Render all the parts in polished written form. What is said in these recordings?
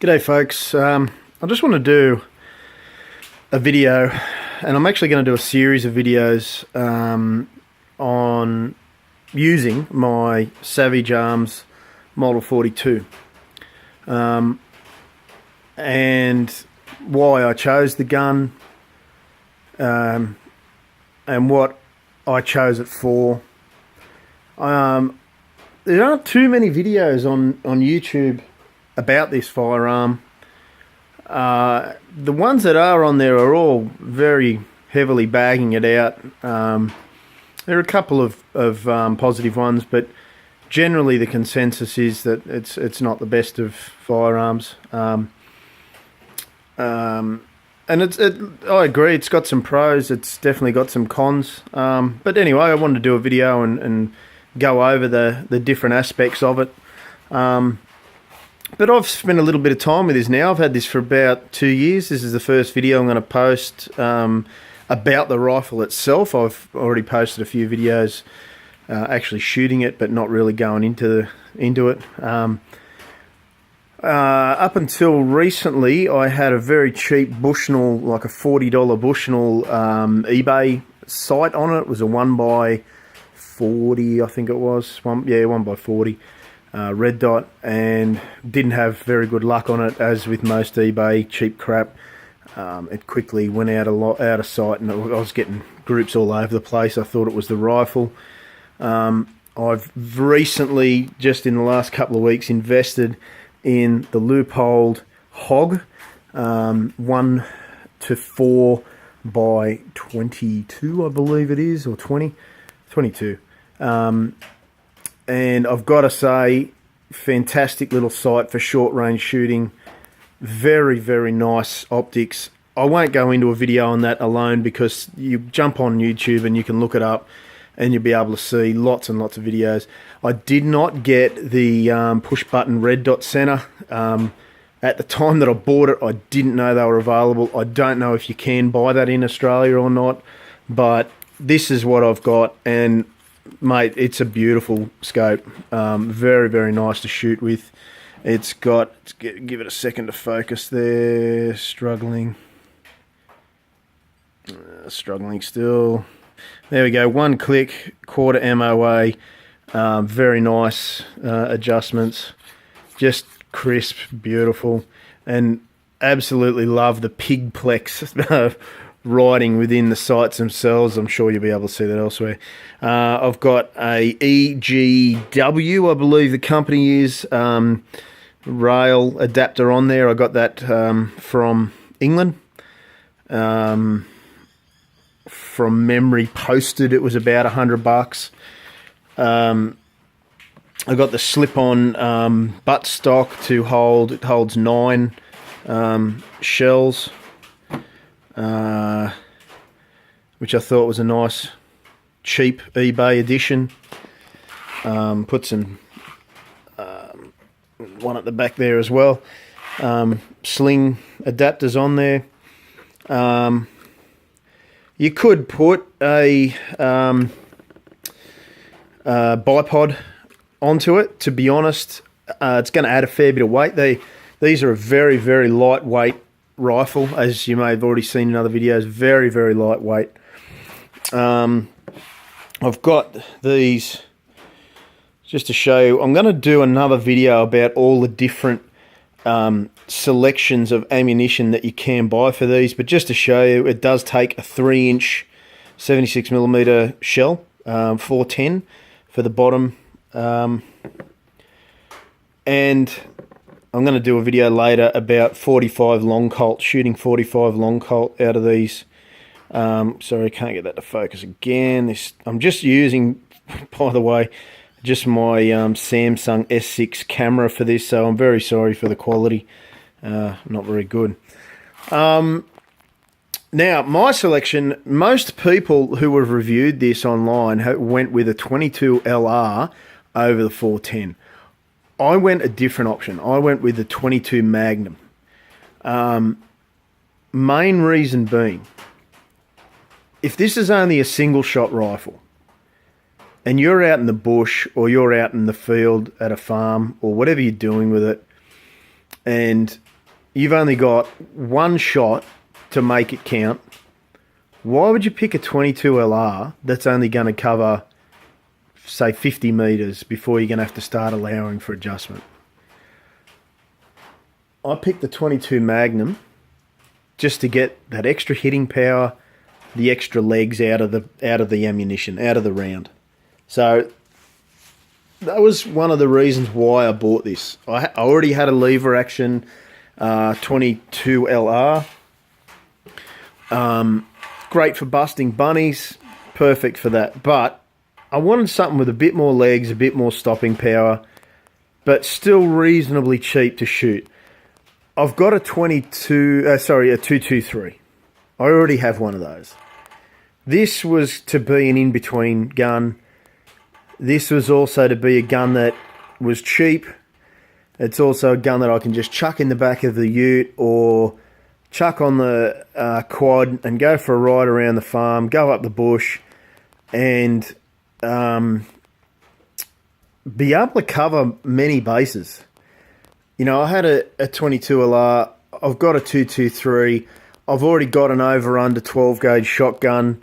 G'day folks, I just want to do a video, and I'm actually going to do a series of videos on using my Savage Arms Model 42 and why I chose the gun and what I chose it for. There aren't too many videos on YouTube about this firearm. The ones that are on there are all very heavily bagging it out. There are a couple of positive ones, but generally the consensus is that it's not the best of firearms. And I agree, it's got some pros, it's definitely got some cons. But anyway, I wanted to do a video and go over the different aspects of it. But I've spent a little bit of time with this now. I've had this for about 2 years. This is the first video I'm going to post about the rifle itself. I've already posted a few videos actually shooting it, but not really going into it. Up until recently, I had a very cheap Bushnell, like a $40 Bushnell eBay sight on it. It was a 1x40, I think it was. 1x40. Red dot, and didn't have very good luck on it, as with most eBay cheap crap. It quickly went out of sight, and I was getting groups all over the place. I thought it was the rifle. I've recently, just in the last couple of weeks, invested in the Leupold HOG 1 to 4 by 22, I believe it is, or 22. And I've got to say, fantastic little sight for short range shooting. Very, very nice optics. I won't go into a video on that alone, because you jump on YouTube and you can look it up and you'll be able to see lots and lots of videos. I did not get the push button red dot center. At the time that I bought it, I didn't know they were available. I don't know if you can buy that in Australia or not, but this is what I've got, and mate, it's a beautiful scope. Very, very nice to shoot with. It's got, give it a second to focus there. Struggling still. There we go. One click, quarter MOA. Very nice adjustments. Just crisp, beautiful, and absolutely love the pigplex writing within the sights themselves. I'm sure you'll be able to see that elsewhere. I've got a EGW, I believe the company is, rail adapter on there. I got that from England. From memory, posted, it was about $100. I got the slip-on buttstock to hold. It holds 9 shells. Which I thought was a nice, cheap eBay edition. Put some one at the back there as well. Sling adapters on there. You could put a bipod onto it. To be honest, it's going to add a fair bit of weight. These are a very, very lightweight rifle, as you may have already seen in other videos. Very, very lightweight. I've got these just to show you. I'm going to do another video about all the different selections of ammunition that you can buy for these, but just to show you, it does take a 3-inch 76mm shell, 410 for the bottom, and I'm going to do a video later about 45 long colt, shooting 45 long colt out of these. Sorry, I can't get that to focus again. I'm just using, by the way, just my Samsung S6 camera for this, so I'm very sorry for the quality. Not very good. Now, my selection, most people who have reviewed this online went with a 22 LR over the 410. I went a different option. I went with the 22 Magnum. Main reason being, if this is only a single shot rifle and you're out in the bush or you're out in the field at a farm or whatever you're doing with it, and you've only got one shot to make it count, why would you pick a 22 LR that's only going to cover, say, 50 metres before you're going to have to start allowing for adjustment? I picked the 22 Magnum just to get that extra hitting power, the extra legs out of the ammunition, out of the round. So that was one of the reasons why I bought this. I already had a lever action 22 LR. Great for busting bunnies, perfect for that. But I wanted something with a bit more legs, a bit more stopping power, but still reasonably cheap to shoot. I've got a 223. I already have one of those. This was to be an in-between gun. This was also to be a gun that was cheap. It's also a gun that I can just chuck in the back of the ute or chuck on the quad and go for a ride around the farm, go up the bush, and be able to cover many bases. You know, I had a 22 LR, I've got a 223, I've already got an over-under 12-gauge shotgun.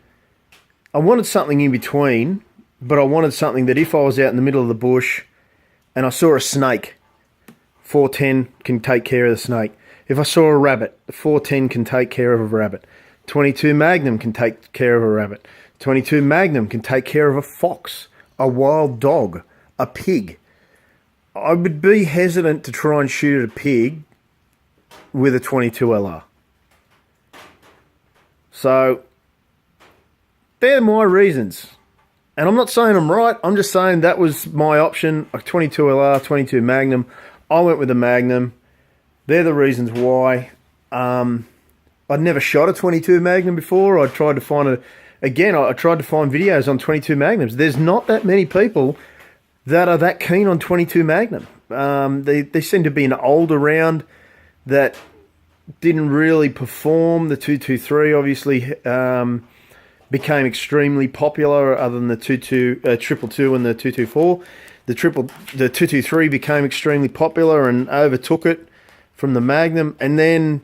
I wanted something in between, but I wanted something that if I was out in the middle of the bush and I saw a snake, 410 can take care of the snake. If I saw a rabbit, the 410 can take care of a rabbit. 22 Magnum can take care of a rabbit. 22 Magnum can take care of a fox, a wild dog, a pig. I would be hesitant to try and shoot at a pig with a 22 LR. So, they're my reasons. And I'm not saying I'm right, I'm just saying that was my option, a 22 LR, 22 Magnum. I went with the Magnum. They're the reasons why. I'd never shot a 22 Magnum before. I tried to find I tried to find videos on 22 Magnums. There's not that many people that are that keen on 22 Magnum. They seem to be an older round that didn't really perform. The 223 obviously became extremely popular, other than the 222 and the 224. The 223 became extremely popular and overtook it from the Magnum, and then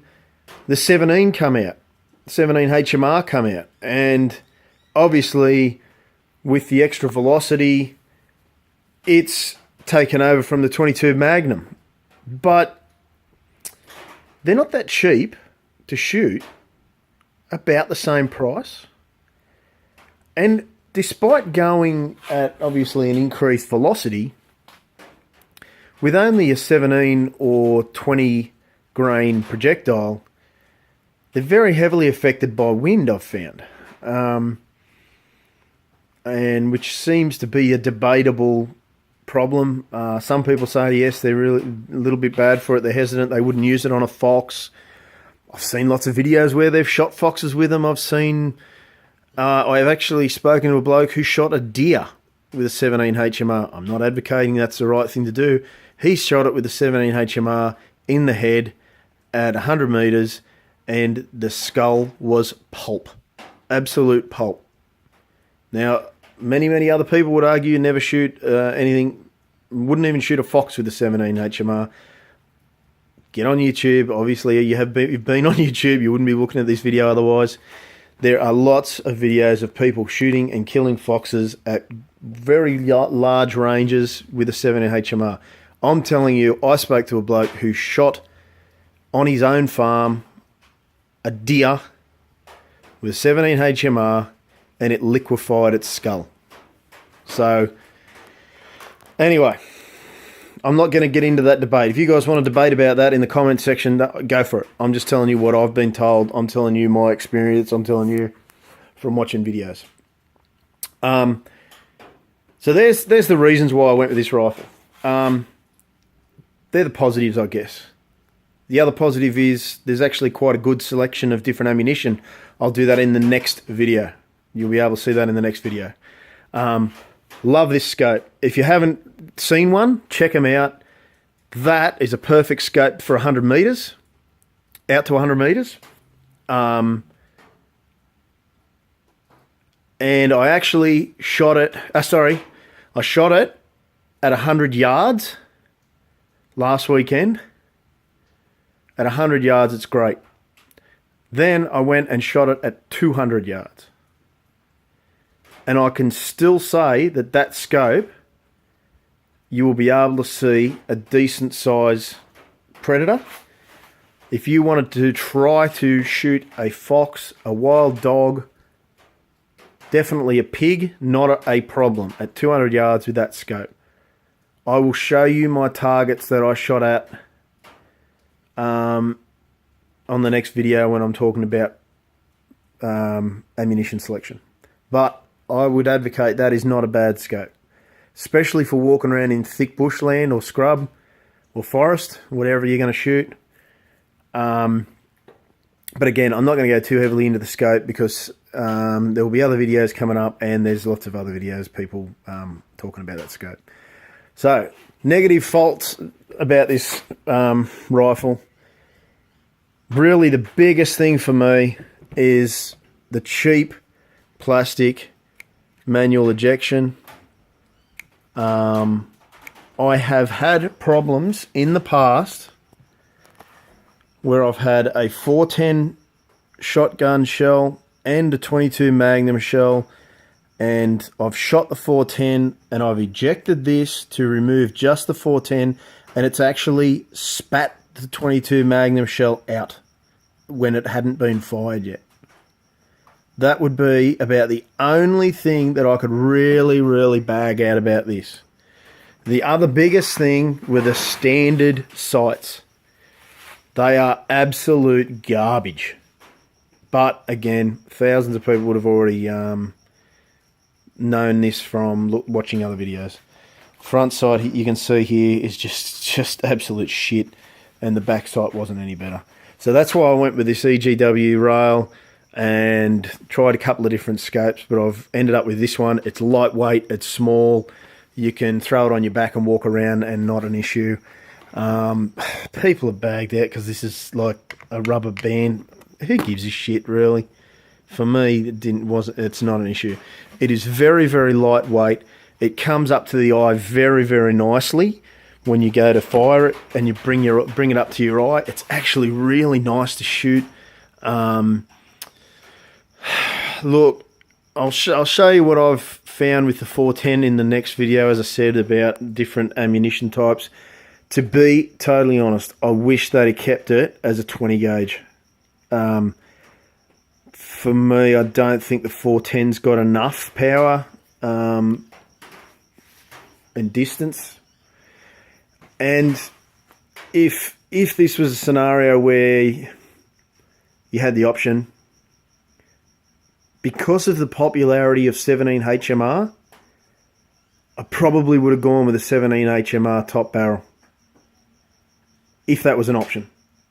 the 17 come out, 17 HMR come out, and obviously with the extra velocity, it's taken over from the 22 Magnum. But they're not that cheap to shoot, about the same price. And despite going at obviously an increased velocity, with only a 17 or 20 grain projectile, they're very heavily affected by wind, I've found. And which seems to be a debatable problem. Some people say, yes, they're really a little bit bad for it. They're hesitant. They wouldn't use it on a fox. I've seen lots of videos where they've shot foxes with them. I have actually spoken to a bloke who shot a deer with a 17 HMR. I'm not advocating that's the right thing to do. He shot it with a 17 HMR in the head at 100 metres, and the skull was pulp. Absolute pulp. Now, many other people would argue you never shoot anything, wouldn't even shoot a fox with a 17 HMR. Get on YouTube. Obviously, you've been on YouTube. You wouldn't be looking at this video otherwise. There are lots of videos of people shooting and killing foxes at very large ranges with a 17 HMR. I'm telling you, I spoke to a bloke who shot on his own farm a deer with a 17 HMR, and it liquefied its skull. So, anyway, I'm not going to get into that debate. If you guys want to debate about that in the comment section, go for it. I'm just telling you what I've been told. I'm telling you my experience. I'm telling you from watching videos. So there's the reasons why I went with this rifle. They're the positives, I guess. The other positive is there's actually quite a good selection of different ammunition. I'll do that in the next video. You'll be able to see that in the next video. Love this scope. If you haven't seen one, check them out. That is a perfect scope for 100 metres, out to 100 metres. And I actually shot it, I shot it at 100 yards last weekend. At 100 yards, it's great. Then I went and shot it at 200 yards. And I can still say that that scope, you will be able to see a decent size predator. If you wanted to try to shoot a fox, a wild dog, definitely a pig, not a problem at 200 yards with that scope. I will show you my targets that I shot at on the next video when I'm talking about ammunition selection. But I would advocate that is not a bad scope, especially for walking around in thick bushland or scrub or forest, whatever you're going to shoot. But again, I'm not going to go too heavily into the scope because there will be other videos coming up, and there's lots of other videos, people talking about that scope. So, negative faults about this rifle. Really, the biggest thing for me is the cheap plastic manual ejection. I have had problems in the past where I've had a 410 shotgun shell and a 22 Magnum shell, and I've shot the 410 and I've ejected this to remove just the 410, and it's actually spat the 22 Magnum shell out when it hadn't been fired yet. That would be about the only thing that I could really bag out about this. The other biggest thing were the standard sights. They are absolute garbage. But again, thousands of people would have already known this from watching other videos. Front sight, you can see here, is just absolute shit, and the back sight wasn't any better. So that's why I went with this EGW rail and tried a couple of different scopes, but I've ended up with this one. It's lightweight, it's small, you can throw it on your back and walk around and not an issue. People are bagged out because this is like a rubber band. Who gives a shit, really? For me, it's not an issue. It is very lightweight. It comes up to the eye very nicely when you go to fire it, and you bring it up to your eye. It's actually really nice to shoot. Look, I'll show you what I've found with the 410 in the next video, as I said, about different ammunition types. To be totally honest, I wish they'd have kept it as a 20 gauge. For me, I don't think the 410's got enough power and distance. And if this was a scenario where you had the option, because of the popularity of 17 HMR, I probably would have gone with a 17 HMR top barrel, if that was an option.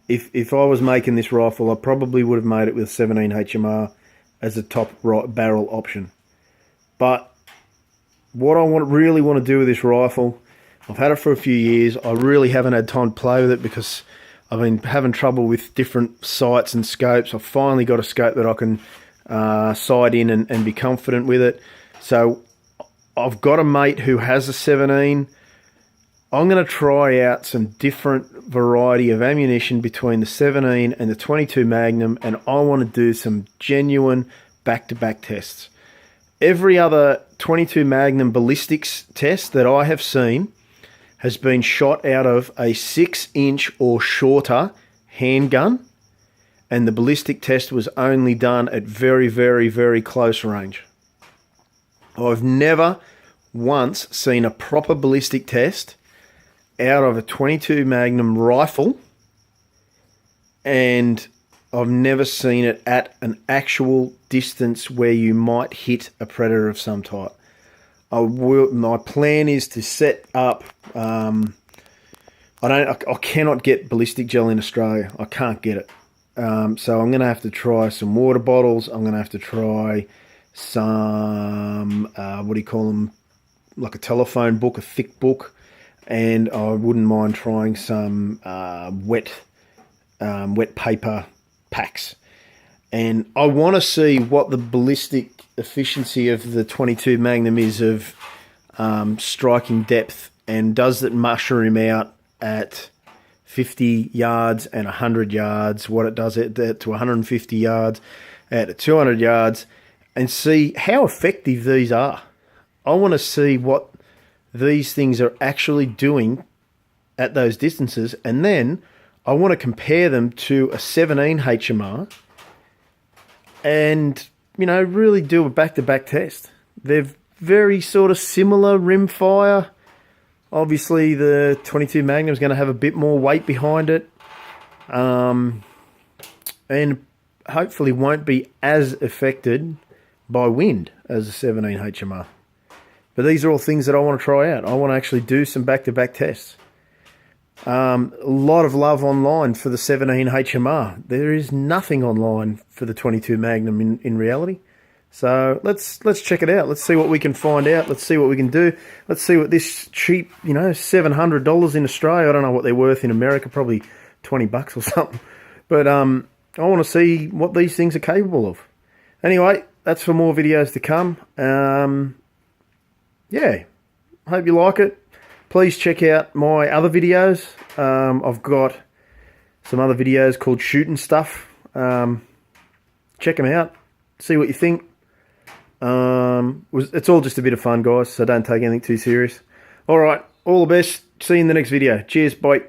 If I was making this rifle, I probably would have made it with 17 HMR as a top barrel option. But what I really want to do with this rifle, I've had it for a few years. I really haven't had time to play with it because I've been having trouble with different sights and scopes. I've finally got a scope that I can sight in and be confident with it. So I've got a mate who has a 17. I'm going to try out some different variety of ammunition between the 17 and the 22 Magnum, and I want to do some genuine back-to-back tests. Every other 22 Magnum ballistics test that I have seen has been shot out of a 6-inch or shorter handgun, and the ballistic test was only done at very close range. I've never once seen a proper ballistic test out of a 22 Magnum rifle, and I've never seen it at an actual distance where you might hit a predator of some type. My plan is to set up. I cannot get ballistic gel in Australia. I can't get it. So I'm going to have to try some water bottles. I'm going to have to try some what do you call them? Like a telephone book, a thick book. And I wouldn't mind trying some wet paper packs. And I want to see what the ballistic efficiency of the 22 Magnum is of striking depth, and does it mushroom out at 50 yards and 100 yards, what it does at to 150 yards, at 200 yards, and see how effective these are. I want to see what these things are actually doing at those distances, and then I want to compare them to a 17 HMR and, you know, really do a back-to-back test. They're very sort of similar rim fire. Obviously, the 22 Magnum is going to have a bit more weight behind it, and hopefully won't be as affected by wind as a 17 HMR. But these are all things that I want to try out. I want to actually do some back-to-back tests. A lot of love online for the 17 HMR. There is nothing online for the 22 Magnum in reality. So let's check it out. Let's see what we can find out. Let's see what we can do. Let's see what this cheap, you know, $700 in Australia. I don't know what they're worth in America. Probably $20 or something. But I want to see what these things are capable of. Anyway, that's for more videos to come. Yeah, hope you like it. Please check out my other videos. I've got some other videos called Shooting Stuff. Check them out. See what you think. It's all just a bit of fun, guys, so don't take anything too serious. All right, all the best. See you in the next video. Cheers, bye.